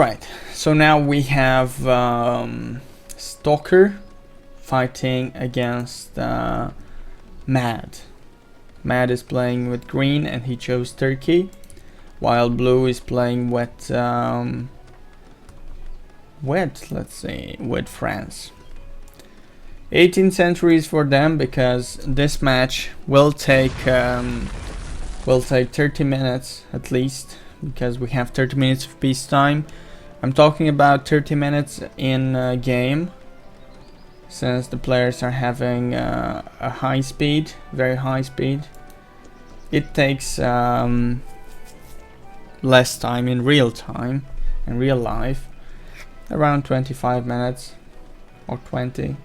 Alright, so now we have S.T.A.L.K.E.R fighting against Mad. Mad is playing with green and he chose Turkey, while blue is playing with France. 18 centuries for them, because this match will take 30 minutes at least, because we have 30 minutes of peacetime. I'm talking about 30 minutes in game, since the players are having a high speed, very high speed. It takes less time in real time, in real life, around 25 minutes or 20.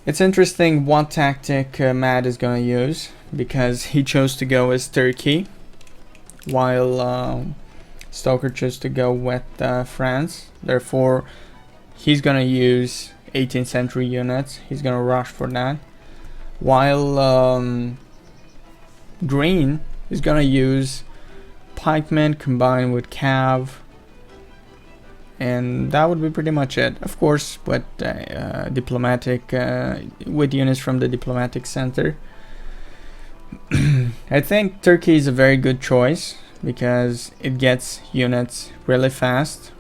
It's interesting what tactic Mad is gonna use, because he chose to go as Turkey, while S.T.A.L.K.E.R chose to go with France. Therefore, he's gonna use 18th century units. He's gonna rush for that, while green is gonna use pikemen combined with cav, and that would be pretty much it. Of course, with with units from the diplomatic center. I think Turkey is a very good choice, because it gets units really fast,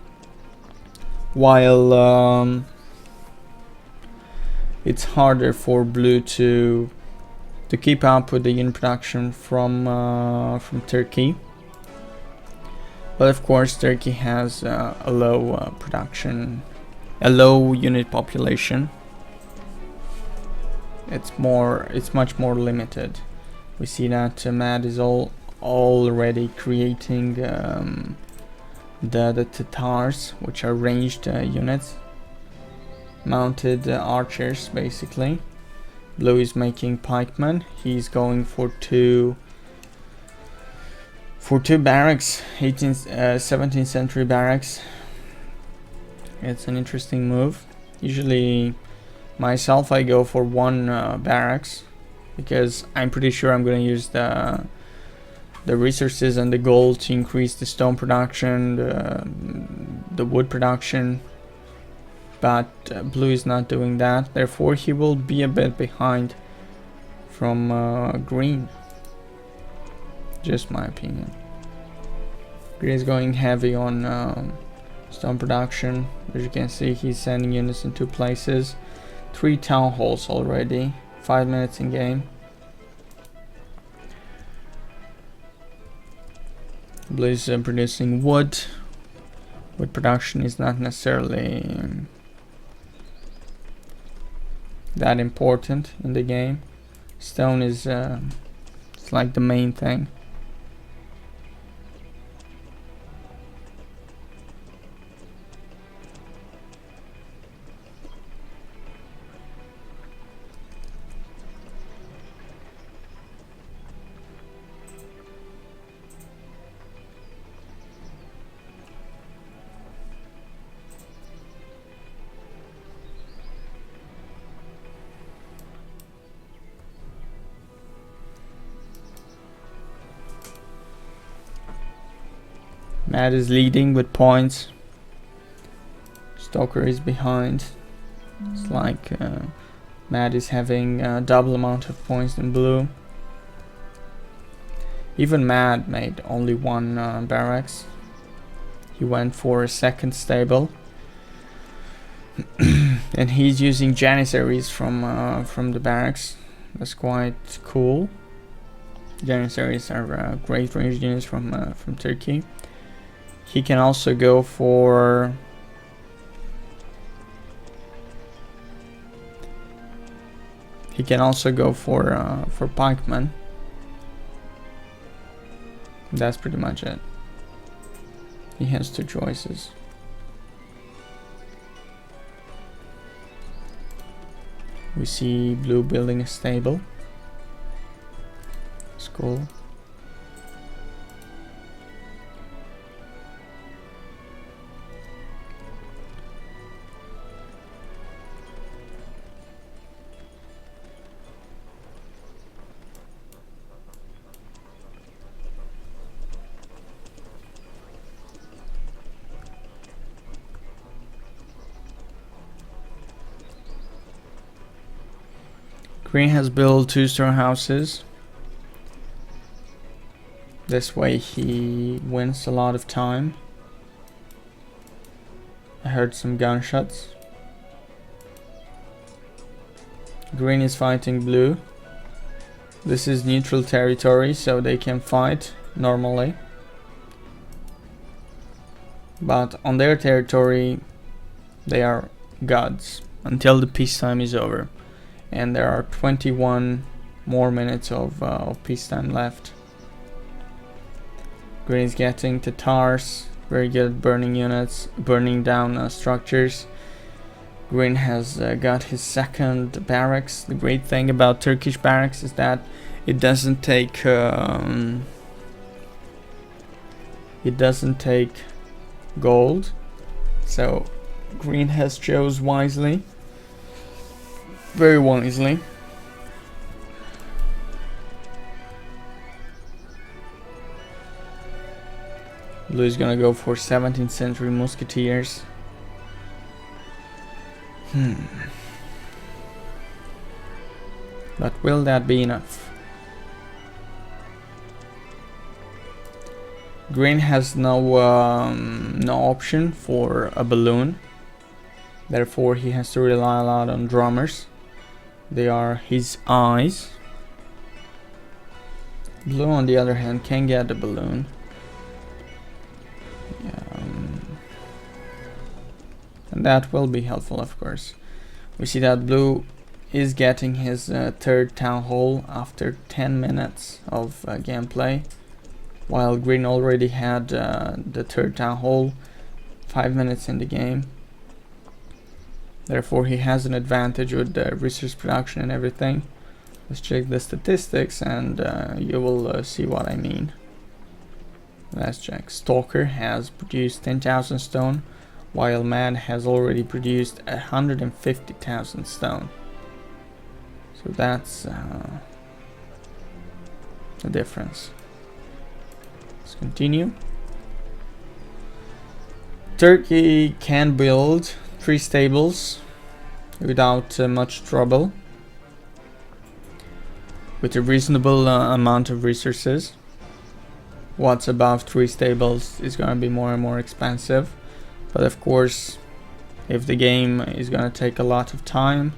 while it's harder for blue to keep up with the unit production from Turkey. But of course, Turkey has a low production, a low unit population. It's much more limited. We see that Mad is already creating the Tatars, which are ranged units, mounted archers basically. Blue is making pikemen. He's going for two barracks, 17th century barracks. It's an interesting move. Usually myself, I go for one barracks, because I'm pretty sure I'm going to use the resources and the gold to increase the stone production, the wood production. But blue is not doing that, therefore he will be a bit behind from green. Just my opinion. Green is going heavy on stone production. As you can see, he's sending units in 2 places. 3 town halls already. 5 minutes in game. Blue is producing wood. Wood production is not necessarily that important in the game. Stone is it's like the main thing. Mad is leading with points. S.T.A.L.K.E.R is behind. It's like Mad is having a double amount of points than blue. Even Mad made only 1 barracks. He went for a second stable. And he's using Janissaries from the barracks. That's quite cool. Janissaries are great ranged units from Turkey. He can also go for pikemen. That's pretty much it. He has 2 choices. We see blue building a stable. It's cool. Green has built 2 storehouses. This way he wins a lot of time. I heard some gunshots. Green is fighting blue. This is neutral territory, so they can fight normally. But on their territory, they are gods until the peacetime is over. And there are 21 more minutes of peacetime left. Green is getting Tatars, very good at burning units, burning down structures. Green has got his second barracks. The great thing about Turkish barracks is that it doesn't take gold, so Green has chose wisely, very wisely. Blue is gonna go for 17th century musketeers. But will that be enough? Green has no option for a balloon. Therefore, he has to rely a lot on drummers. They are his eyes. Blue, on the other hand, can get a balloon. And that will be helpful, of course. We see that blue is getting his third town hall after 10 minutes of gameplay, while green already had the third town hall 5 minutes in the game. Therefore, he has an advantage with the resource production and everything. Let's check the statistics and you will see what I mean. Let's check. S.T.A.L.K.E.R has produced 10,000 stone, while Man has already produced 150,000 stone. So that's the difference. Let's continue. Turkey can build 3 stables without much trouble, with a reasonable amount of resources. What's above 3 stables is going to be more and more expensive. But of course, if the game is going to take a lot of time,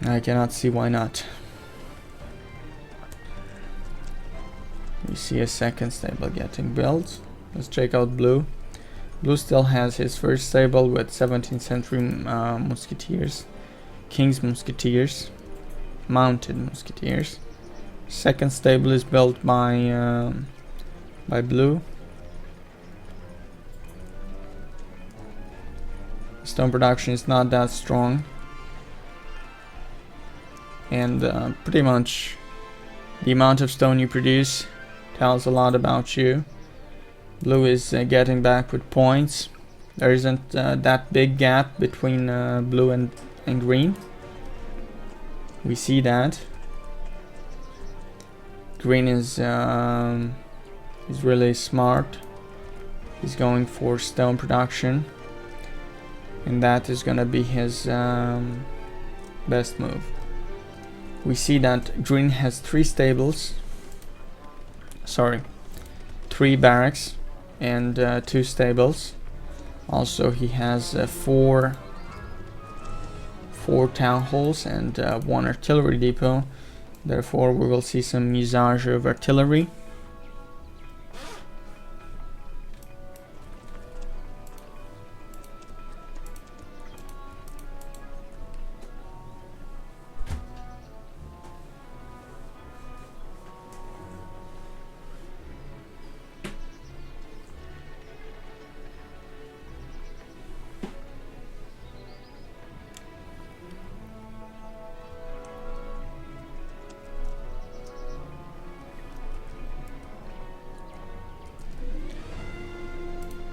I cannot see why not. We see a second stable getting built. Let's check out blue. Blue still has his first stable with 17th century musketeers, king's musketeers, mounted musketeers. Second stable is built by blue. Stone production is not that strong, and pretty much the amount of stone you produce tells a lot about you. Blue is getting back with points. There isn't that big gap between blue and green. We see that. Green is really smart. He's going for stone production, and that is gonna be his best move. We see that green has 3 stables, sorry, 3 barracks and 2 stables. Also, he has 4 town halls and 1 artillery depot. Therefore, we will see some usage of artillery.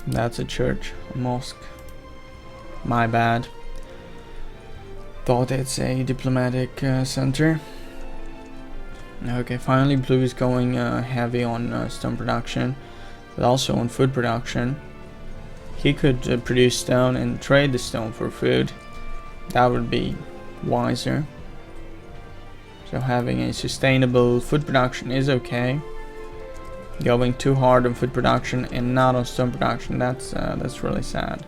That's a church, a mosque. My bad. Thought it's a diplomatic center. Okay, finally blue is going heavy on stone production, but also on food production. He could produce stone and trade the stone for food. That would be wiser. So having a sustainable food production is okay. Going too hard on food production and not on stone production, that's really sad.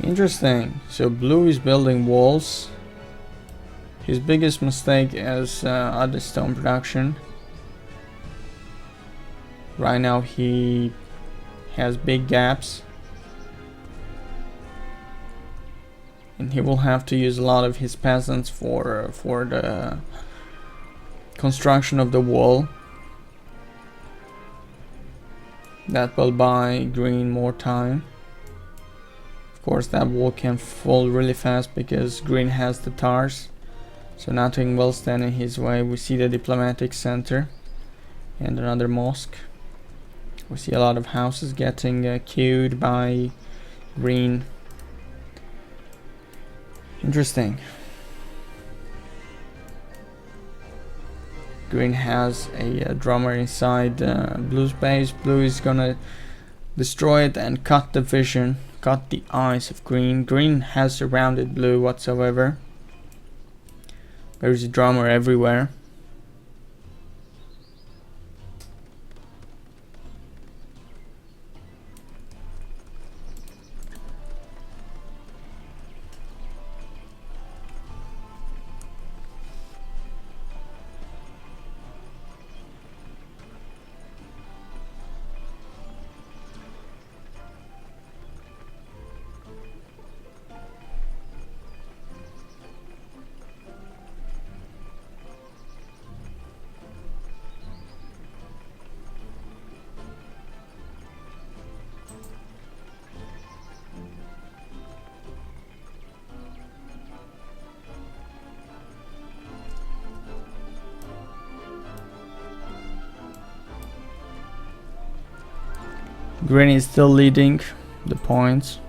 Interesting. So blue is building walls. His biggest mistake is other stone production. Right now he has big gaps, and he will have to use a lot of his peasants for the construction of the wall. That will buy green more time. Of course, that wall can fall really fast because green has the tars, so nothing will stand in his way. We see the diplomatic center and another mosque. We see a lot of houses getting queued by green. Interesting. Green has a drummer inside blue's base. Blue is gonna destroy it and cut the vision, cut the eyes of green. Green has surrounded blue whatsoever. There's a drummer everywhere. Green is still leading the points.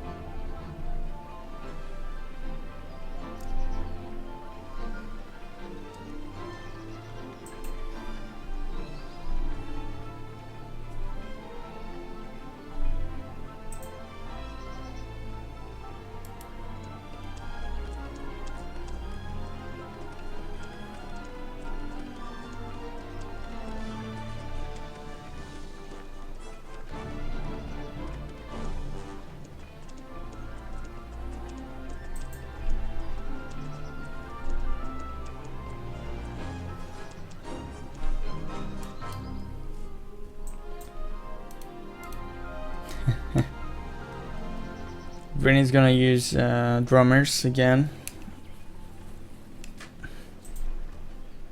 Green is gonna use drummers again.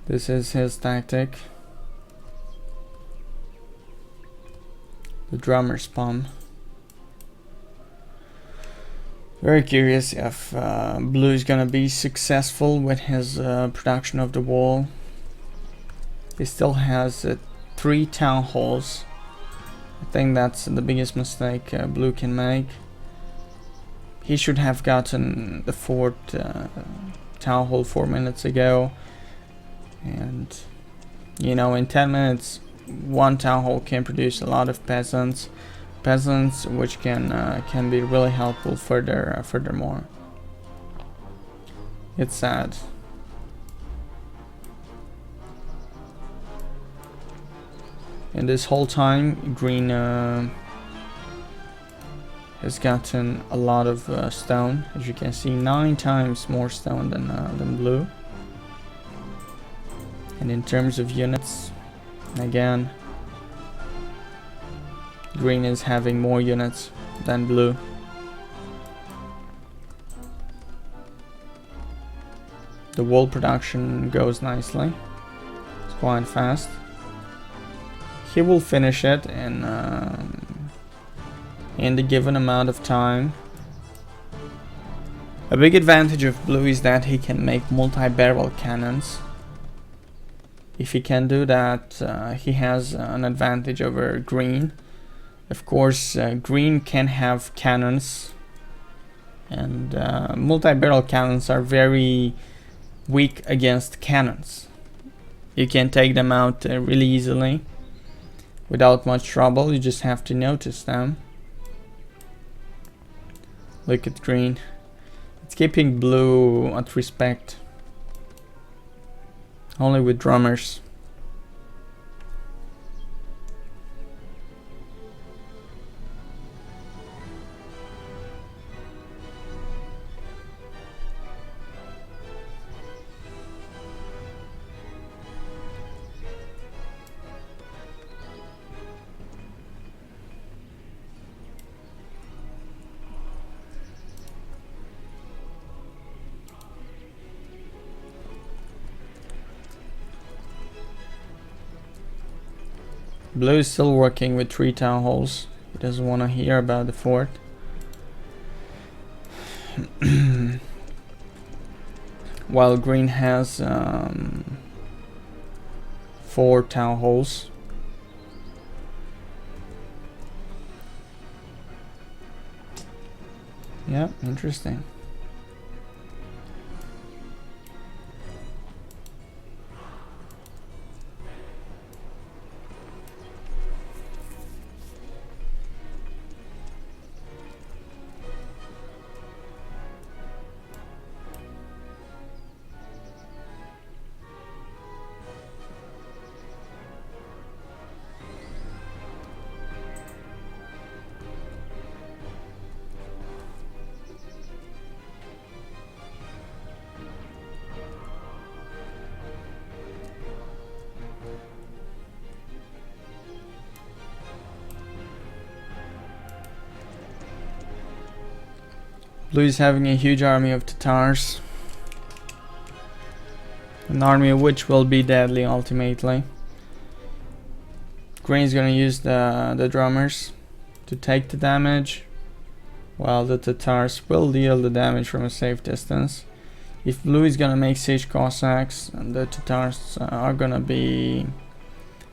This is his tactic. The drummer spawn. Very curious if blue is gonna be successful with his production of the wall. He still has 3 town halls. I think that's the biggest mistake blue can make. He should have gotten the 4th town hall 4 minutes ago, and you know, in 10 minutes 1 town hall can produce a lot of peasants, which can be really helpful furthermore. It's sad. And this whole time green has gotten a lot of stone. As you can see, 9 times more stone than blue. And in terms of units, again, green is having more units than blue. The wall production goes nicely. It's quite fast. He will finish it in the given amount of time. A big advantage of blue is that he can make multi-barrel cannons. If he can do that, he has an advantage over green. Of course, green can have cannons, and multi-barrel cannons are very weak against cannons. You can take them out really easily without much trouble. You just have to notice them. Look at green. It's keeping blue at respect. Only with drummers. Blue is still working with 3 town halls. He doesn't want to hear about the fort. While green has 4 town halls. Yeah, interesting. Blue is having a huge army of Tatars. An army of which will be deadly ultimately. Green is gonna use the drummers to take the damage, while the Tatars will deal the damage from a safe distance. If blue is gonna make siege Cossacks, and the Tatars are gonna be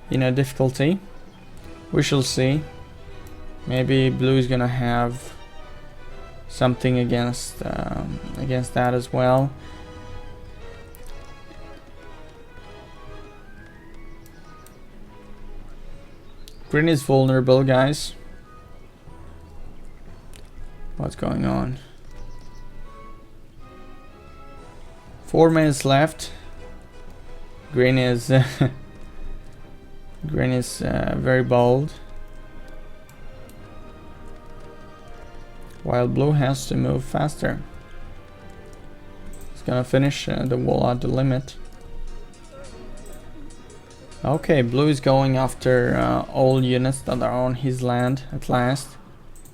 in a difficulty. We shall see. Maybe blue is gonna have something against that as well. Green is vulnerable, guys. What's going on? 4 minutes left. Green is green is very bold, while blue has to move faster. He's gonna finish the wall at the limit. Okay, blue is going after all units that are on his land at last.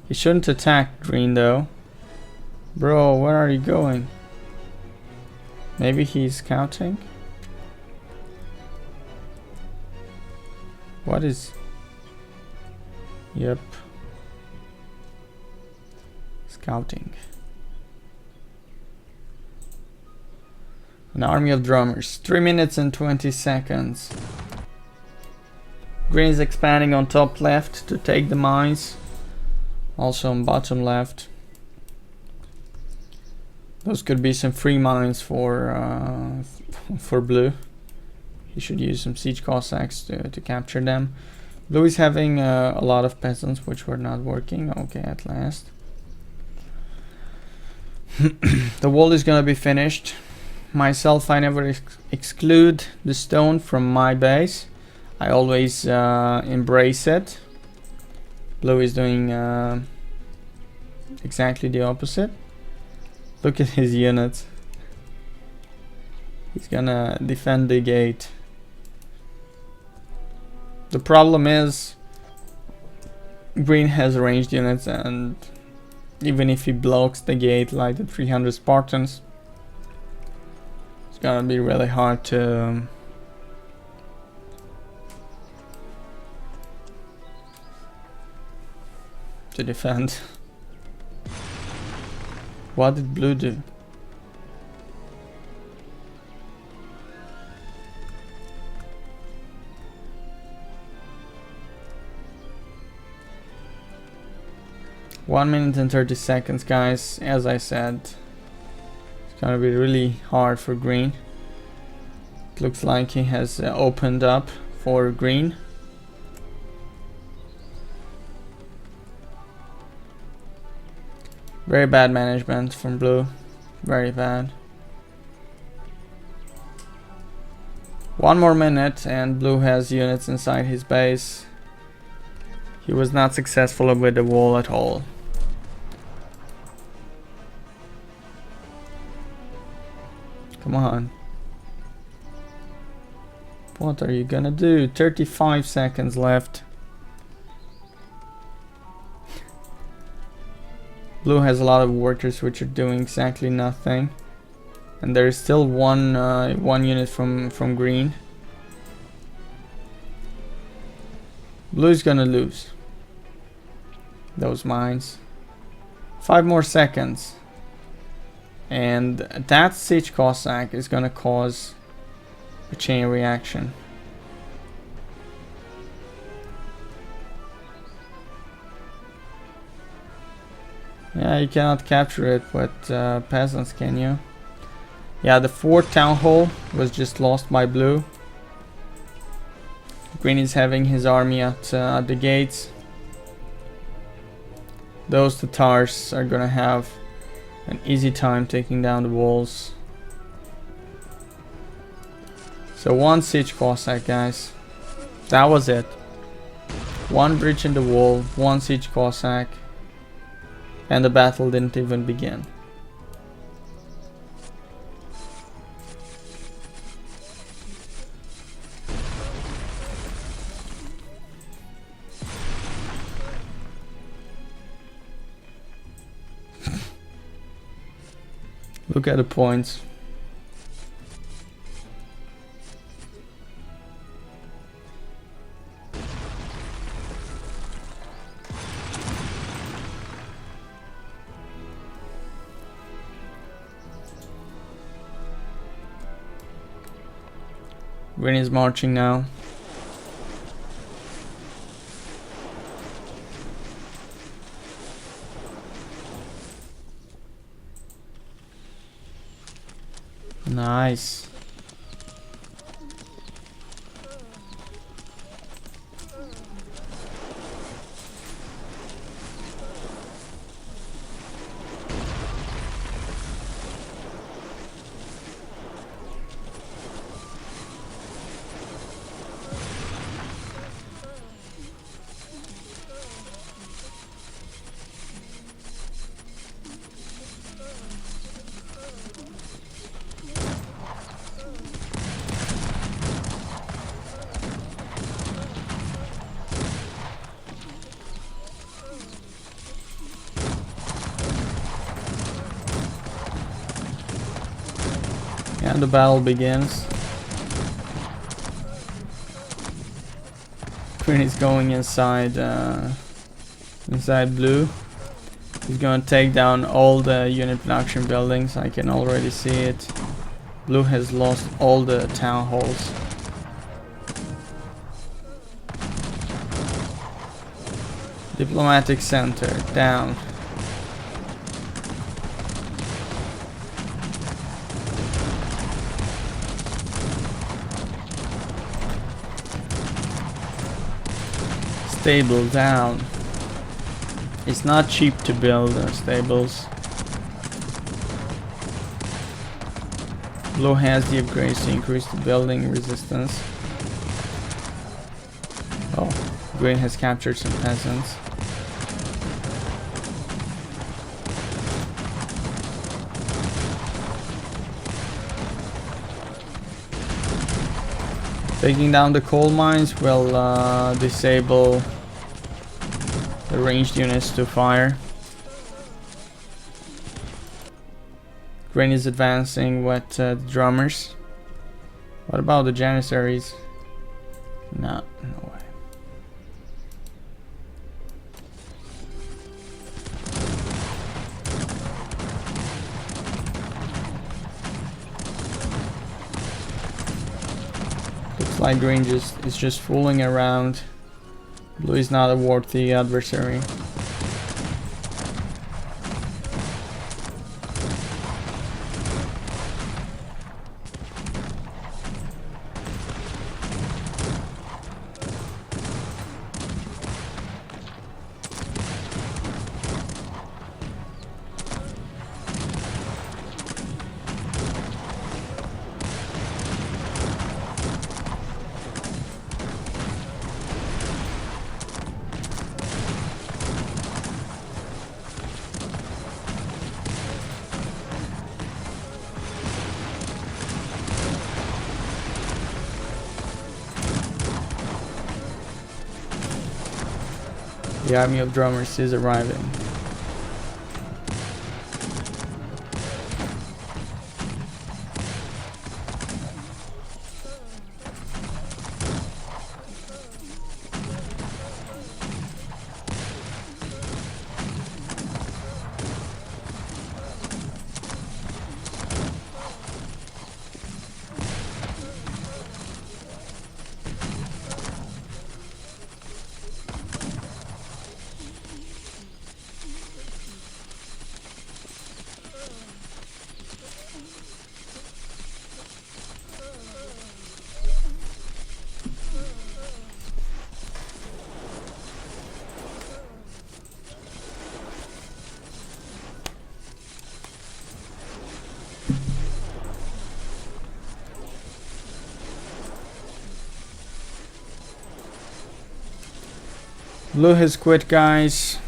He shouldn't attack green though. Bro, where are you going? Maybe he's scouting? What is... Yep. Scouting. An army of drummers. 3 minutes and 20 seconds. Green is expanding on top left to take the mines. Also on bottom left. Those could be some free mines for blue. He should use some siege Cossacks to capture them. Blue is having a lot of peasants which were not working. Okay, at last. The wall is gonna be finished. Myself, I never exclude the stone from my base. I always embrace it. Blue is doing exactly the opposite. Look at his units. He's gonna defend the gate. The problem is green has ranged units, and even if he blocks the gate like the 300 Spartans, it's gonna be really hard to defend. What did blue do? One minute and 30 seconds, guys. As I said, it's gonna be really hard for green. It looks like he has opened up for green. Very bad management from blue. Very bad. 1 more minute and blue has units inside his base. He was not successful with the wall at all. Come on. What are you gonna do? 35 seconds left. Blue has a lot of workers which are doing exactly nothing. And there is still one unit from green. Blue is gonna lose those mines. 5 more seconds. And that siege Cossack is gonna cause a chain reaction. Yeah, you cannot capture it, but peasants, can you? Yeah, the 4th town hall was just lost by blue. Green is having his army at the gates. Those Tatars are gonna have an easy time taking down the walls. So 1 siege Cossack, guys. That was it. 1 breach in the wall, 1 siege Cossack. And the battle didn't even begin. Look at the points. Green is marching now. Nice. And the battle begins. Green is going inside blue. He's gonna take down all the unit production buildings. I can already see it. Blue has lost all the town halls. Diplomatic center down. Stable down. It's not cheap to build stables. Blue has the upgrades to increase the building resistance. Oh, green has captured some peasants. Taking down the coal mines will disable the ranged units to fire. Green is advancing with the drummers. What about the janissaries? No way. Looks like green is just fooling around. Blue is not a worthy adversary. The army of drummers is arriving. Blue has quit, guys.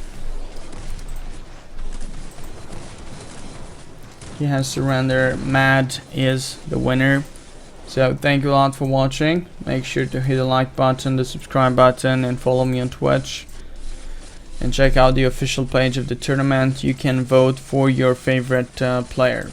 He has surrendered. Mad is the winner. So thank you a lot for watching. Make sure to hit the like button, the subscribe button, and follow me on Twitch. And check out the official page of the tournament. You can vote for your favorite player.